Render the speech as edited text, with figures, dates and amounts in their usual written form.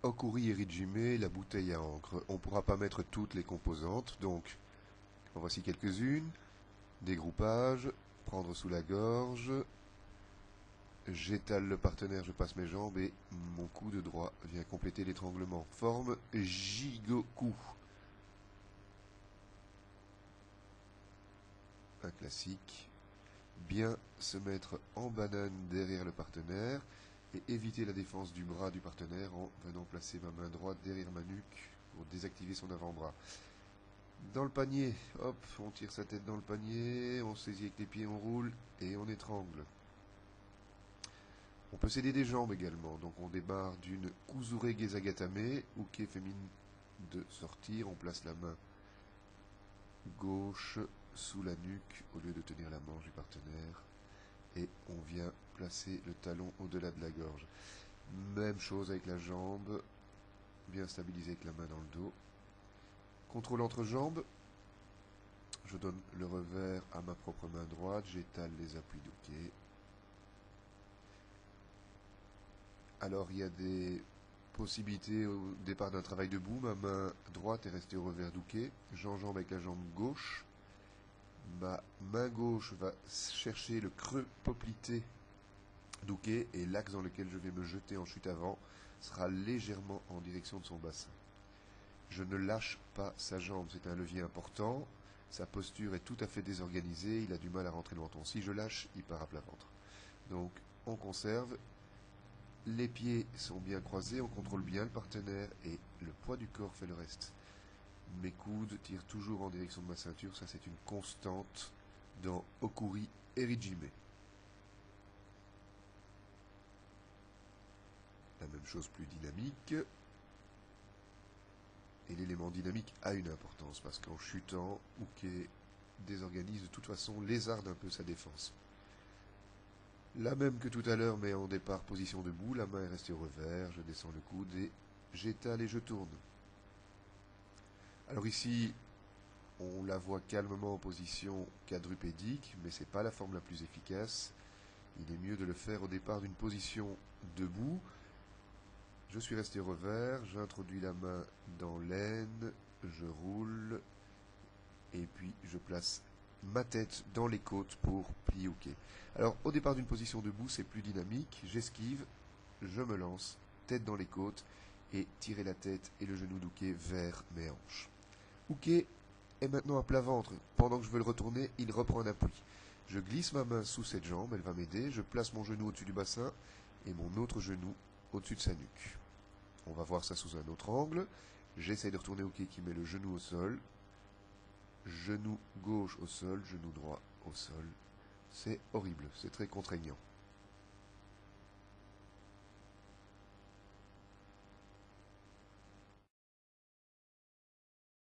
Okuri Erijime, la bouteille à encre. On ne pourra pas mettre toutes les composantes, donc en voici quelques-unes. Dégroupage, prendre sous la gorge, j'étale le partenaire, je passe mes jambes et mon coude droit vient compléter l'étranglement. Forme Jigoku. Un classique. Bien se mettre en banane derrière le partenaire et éviter la défense du bras du partenaire en venant placer ma main droite derrière ma nuque pour désactiver son avant-bras. Dans le panier, hop, on tire sa tête dans le panier, on saisit avec les pieds, on roule et on étrangle. On peut s'aider des jambes également, donc on démarre d'une Kuzure Gezagatame, uke féminin de sortir, on place la main gauche sous la nuque au lieu de tenir la manche du partenaire et on vient placer le talon au-delà de la gorge. Même chose avec la jambe, bien stabilisé avec la main dans le dos. Contrôle entre jambes, je donne le revers à ma propre main droite, j'étale les appuis d'uke. Alors il y a des possibilités au départ d'un travail debout, ma main droite est restée au revers d'uke, j'enjambe avec la jambe gauche, ma main gauche va chercher le creux poplité d'uke et l'axe dans lequel je vais me jeter en chute avant sera légèrement en direction de son bassin. Je ne lâche pas sa jambe, c'est un levier important, sa posture est tout à fait désorganisée, il a du mal à rentrer le menton. Si je lâche, il part à plat ventre. Donc on conserve, les pieds sont bien croisés, on contrôle bien le partenaire et le poids du corps fait le reste. Mes coudes tirent toujours en direction de ma ceinture, ça c'est une constante dans Okuri Erijime. La même chose plus dynamique. Et l'élément dynamique a une importance parce qu'en chutant, uke désorganise de toute façon, lézarde un peu sa défense. La même que tout à l'heure, mais en départ position debout, la main est restée au revers, je descends le coude et j'étale et je tourne. Alors ici, on la voit calmement en position quadrupédique, mais ce n'est pas la forme la plus efficace. Il est mieux de le faire au départ d'une position debout. Je suis resté au revers, j'introduis la main dans l'aine, je roule, et puis je place ma tête dans les côtes pour plier uke. Alors au départ d'une position debout, c'est plus dynamique, j'esquive, je me lance, tête dans les côtes, et tirer la tête et le genou d'uke vers mes hanches. Uke est maintenant à plat ventre, pendant que je veux le retourner, il reprend un appui. Je glisse ma main sous cette jambe, elle va m'aider, je place mon genou au-dessus du bassin, et mon autre genou au-dessus de sa nuque. On va voir ça sous un autre angle. J'essaie de retourner uke qui met le genou au sol. Genou gauche au sol, genou droit au sol. C'est horrible, c'est très contraignant.